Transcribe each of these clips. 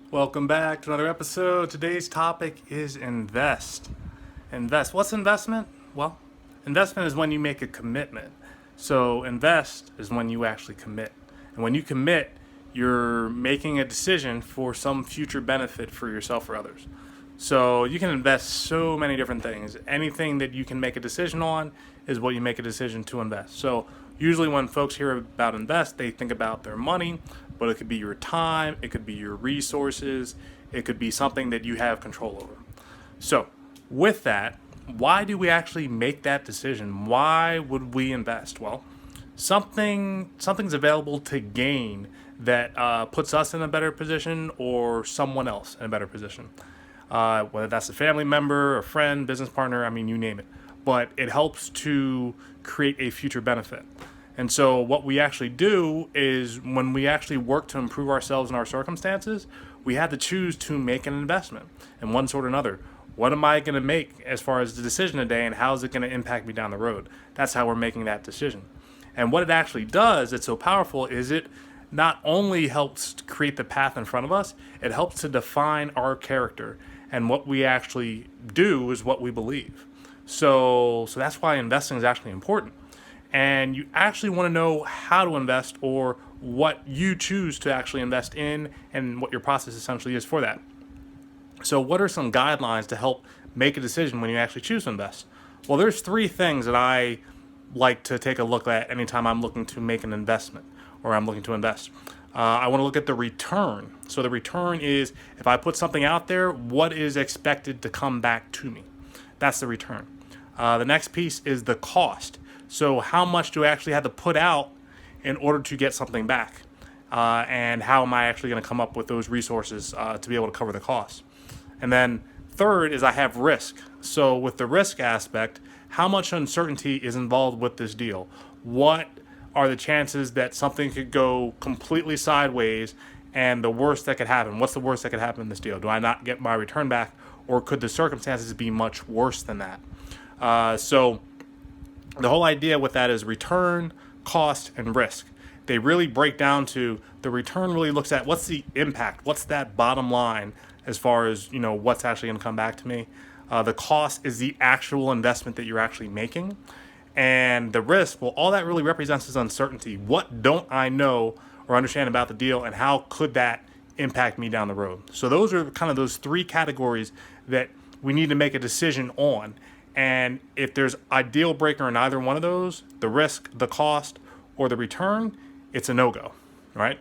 Welcome back to another episode. Today's topic is invest. Invest. What's investment? Well, investment is when you make a commitment. So, invest is when you actually commit. And when you commit, you're making a decision for some future benefit for yourself or others. So, you can invest so many different things. Anything that you can make a decision on is what you make a decision to invest. So, usually when folks hear about invest, they think about their money, but it could be your time, it could be your resources, it could be something that you have control over. So, with that, why do we actually make that decision? Why would we invest? Well, something's available to gain that puts us in a better position or someone else in a better position. Whether that's a family member, a friend, business partner, I mean, you name it. But it helps to create a future benefit. And so, what we actually do is when we actually work to improve ourselves and our circumstances, we have to choose to make an investment in one sort or another. What am I going to make as far as the decision today, and how is it going to impact me down the road? That's how we're making that decision. And what it actually does, it's so powerful, is it not only helps to create the path in front of us, it helps to define our character. And what we actually do is what we believe. So that's why investing is actually important. And you actually want to know how to invest or what you choose to actually invest in and what your process essentially is for that. So what are some guidelines to help make a decision when you actually choose to invest? Well, there's three things that I like to take a look at anytime I'm looking to make an investment or I'm looking to invest. I want to look at the return. So the return is if I put something out there, what is expected to come back to me? That's the return. The next piece is the cost. So how much do I actually have to put out in order to get something back? And how am I actually going to come up with those resources to be able to cover the cost? And then third is I have risk. So with the risk aspect, how much uncertainty is involved with this deal? What are the chances that something could go completely sideways and the worst that could happen? What's the worst that could happen in this deal? Do I not get my return back, or could the circumstances be much worse than that? So the whole idea with that is return, cost, and risk. They really break down to the return really looks at what's the impact, what's that bottom line as far as what's actually going to come back to me. The cost is the actual investment that you're actually making, and the risk, well, all that really represents is uncertainty. What don't I know or understand about the deal, and how could that impact me down the road? So those are kind of those three categories that we need to make a decision on. And if there's a deal breaker in either one of those, the risk, the cost, or the return, it's a no-go, right?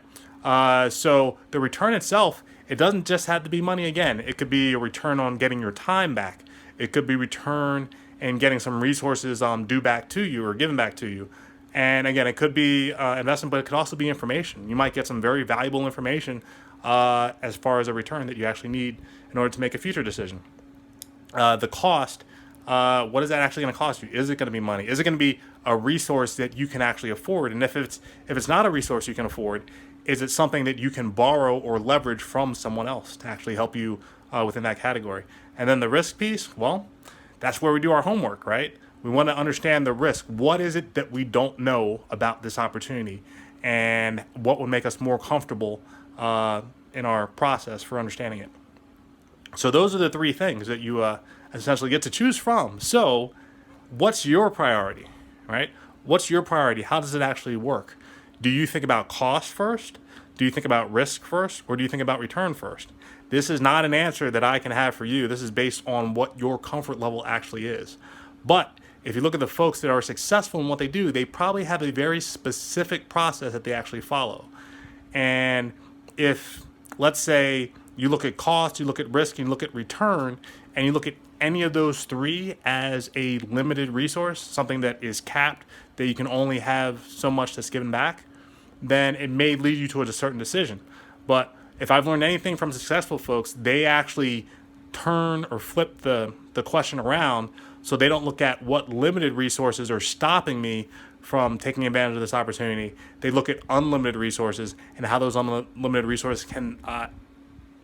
So the return itself, it doesn't just have to be money again. It could be a return on getting your time back. It could be return and getting some resources due back to you or given back to you. And again, it could be investment, but it could also be information. You might get some very valuable information as far as a return that you actually need in order to make a future decision. The cost, what is that actually going to cost you? Is it going to be money? Is it going to be a resource that you can actually afford? And if it's not a resource you can afford, is it something that you can borrow or leverage from someone else to actually help you within that category? And then the risk piece, well, that's where we do our homework, right? We want to understand the risk. What is it that we don't know about this opportunity, and what would make us more comfortable in our process for understanding it? So those are the three things that you essentially get to choose from. So what's your priority, right? What's your priority? How does it actually work? Do you think about cost first? Do you think about risk first? Or do you think about return first? This is not an answer that I can have for you. This is based on what your comfort level actually is. But if you look at the folks that are successful in what they do, they probably have a very specific process that they actually follow. And if, let's say, you look at cost, you look at risk, you look at return, and you look at any of those three as a limited resource, something that is capped, that you can only have so much that's given back, then it may lead you to a certain decision. But if I've learned anything from successful folks, they actually turn or flip the question around, so they don't look at what limited resources are stopping me from taking advantage of this opportunity. They look at unlimited resources and how those unlimited resources can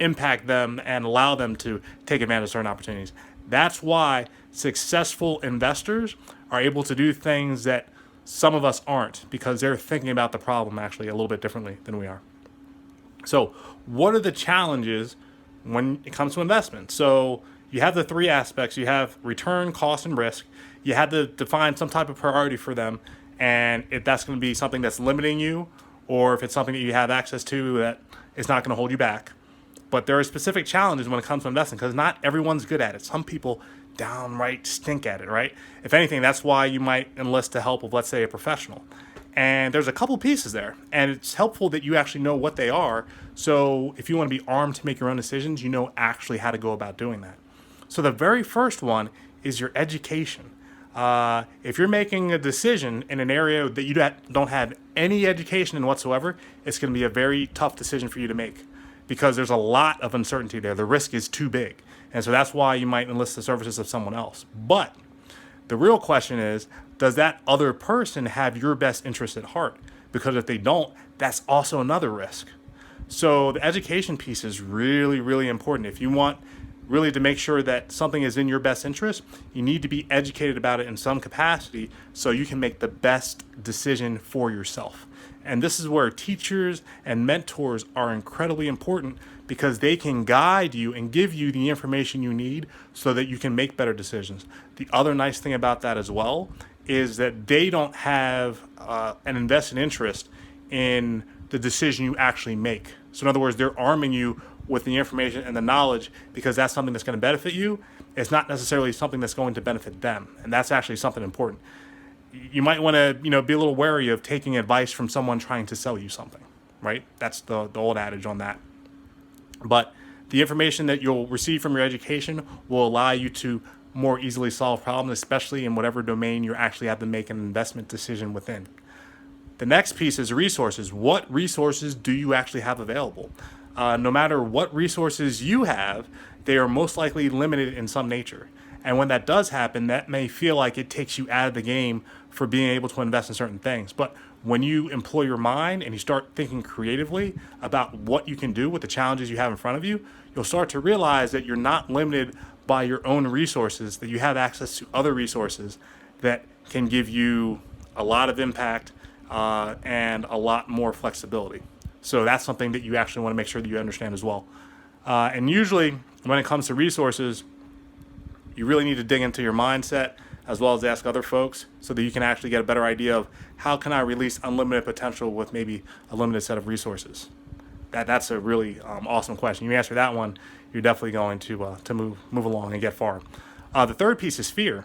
impact them and allow them to take advantage of certain opportunities. That's why successful investors are able to do things that some of us aren't, because they're thinking about the problem actually a little bit differently than we are. So what are the challenges when it comes to investment? So you have the three aspects. You have return, cost, and risk. You have to define some type of priority for them. And if that's going to be something that's limiting you, or if it's something that you have access to that is not going to hold you back. But there are specific challenges when it comes to investing because not everyone's good at it. Some people downright stink at it, right? If anything, that's why you might enlist the help of, let's say, a professional. And there's a couple pieces there. And it's helpful that you actually know what they are. So if you want to be armed to make your own decisions, you know actually how to go about doing that. So the very first one is your education. If you're making a decision in an area that you don't have any education in whatsoever, it's going to be a very tough decision for you to make because there's a lot of uncertainty there. The risk is too big. And so that's why you might enlist the services of someone else. But the real question is, does that other person have your best interest at heart? Because if they don't, that's also another risk. So the education piece is really, really important. If you want really to make sure that something is in your best interest, you need to be educated about it in some capacity so you can make the best decision for yourself. And this is where teachers and mentors are incredibly important because they can guide you and give you the information you need so that you can make better decisions. The other nice thing about that as well is that they don't have an invested interest in the decision you actually make. So in other words, they're arming you with the information and the knowledge because that's something that's going to benefit you. It's not necessarily something that's going to benefit them. And that's actually something important. You might want to, be a little wary of taking advice from someone trying to sell you something, right? That's the old adage on that. But the information that you'll receive from your education will allow you to more easily solve problems, especially in whatever domain you actually have to make an investment decision within. The next piece is resources. What resources do you actually have available? No matter what resources you have, they are most likely limited in some nature. And when that does happen, that may feel like it takes you out of the game for being able to invest in certain things. But when you employ your mind and you start thinking creatively about what you can do with the challenges you have in front of you, you'll start to realize that you're not limited by your own resources, that you have access to other resources that can give you a lot of impact and a lot more flexibility. So that's something that you actually want to make sure that you understand as well. And usually when it comes to resources, you really need to dig into your mindset as well as ask other folks so that you can actually get a better idea of how can I release unlimited potential with maybe a limited set of resources. That's a really awesome question. You answer that one, you're definitely going to move along and get far. The third piece is fear.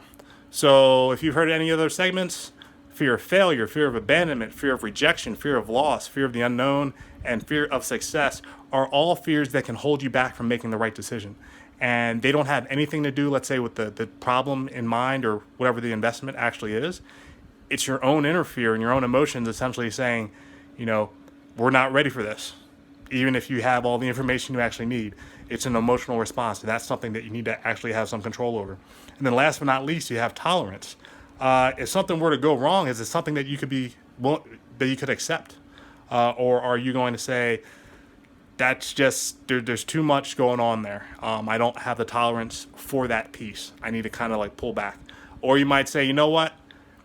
So if you've heard any other segments, fear of failure, fear of abandonment, fear of rejection, fear of loss, fear of the unknown, and fear of success are all fears that can hold you back from making the right decision. And they don't have anything to do, let's say, with the problem in mind or whatever the investment actually is. It's your own inner fear and your own emotions essentially saying, we're not ready for this. Even if you have all the information you actually need, it's an emotional response. And that's something that you need to actually have some control over. And then last but not least, you have tolerance. If something were to go wrong, is it something that you could accept? Or are you going to say, that's just, there's too much going on there. I don't have the tolerance for that piece. I need to kind of pull back. Or you might say, you know what?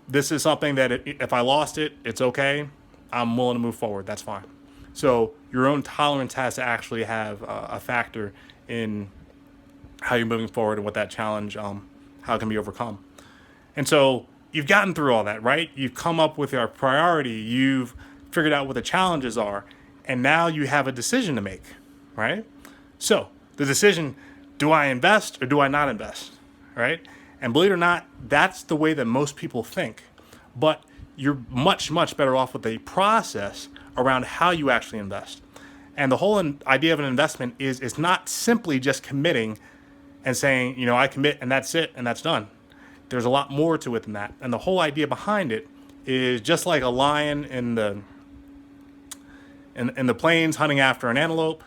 This is something that if I lost it, it's okay. I'm willing to move forward. That's fine. So your own tolerance has to actually have a factor in how you're moving forward and what that challenge, how it can be overcome. And so you've gotten through all that, right? You've come up with your priority. You've figured out what the challenges are. And now you have a decision to make, right? So the decision, do I invest or do I not invest, right? And believe it or not, that's the way that most people think. But you're much, much better off with a process around how you actually invest. And the whole idea of an investment is it's not simply just committing and saying, I commit and that's it and that's done. There's a lot more to it than that. And the whole idea behind it is just like a lion in the plains hunting after an antelope.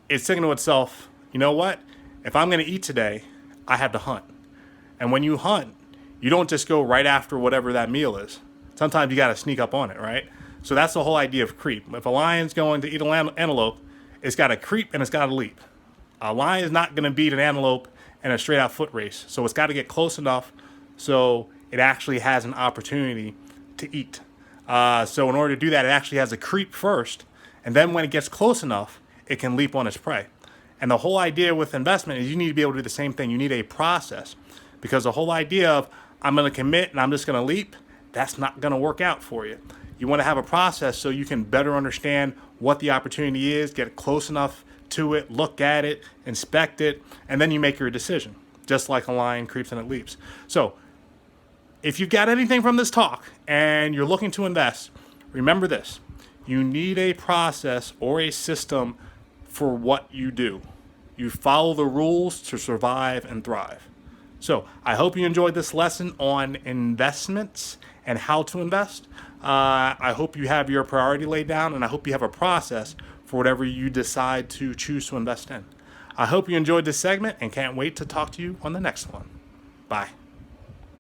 It's thinking to itself, you know what? If I'm going to eat today, I have to hunt. And when you hunt, you don't just go right after whatever that meal is. Sometimes you got to sneak up on it, right? So that's the whole idea of creep. If a lion's going to eat an antelope, it's got to creep and it's got to leap. A lion is not going to beat an antelope in a straight out foot race. So it's got to get close enough so it actually has an opportunity to eat. So in order to do that, it actually has to creep first And then when it gets close enough, it can leap on its prey. And the whole idea with investment is you need to be able to do the same thing. You need a process, because the whole idea of I'm going to commit and I'm just going to leap, that's not going to work out for you. You want to have a process so you can better understand what the opportunity is, get close enough to it, look at it, inspect it, and then you make your decision, just like a lion creeps and it leaps. So if you've got anything from this talk and you're looking to invest, remember this. You need a process or a system for what you do. You follow the rules to survive and thrive. So I hope you enjoyed this lesson on investments and how to invest. I hope you have your priority laid down, and I hope you have a process for whatever you decide to choose to invest in. I hope you enjoyed this segment and can't wait to talk to you on the next one. Bye.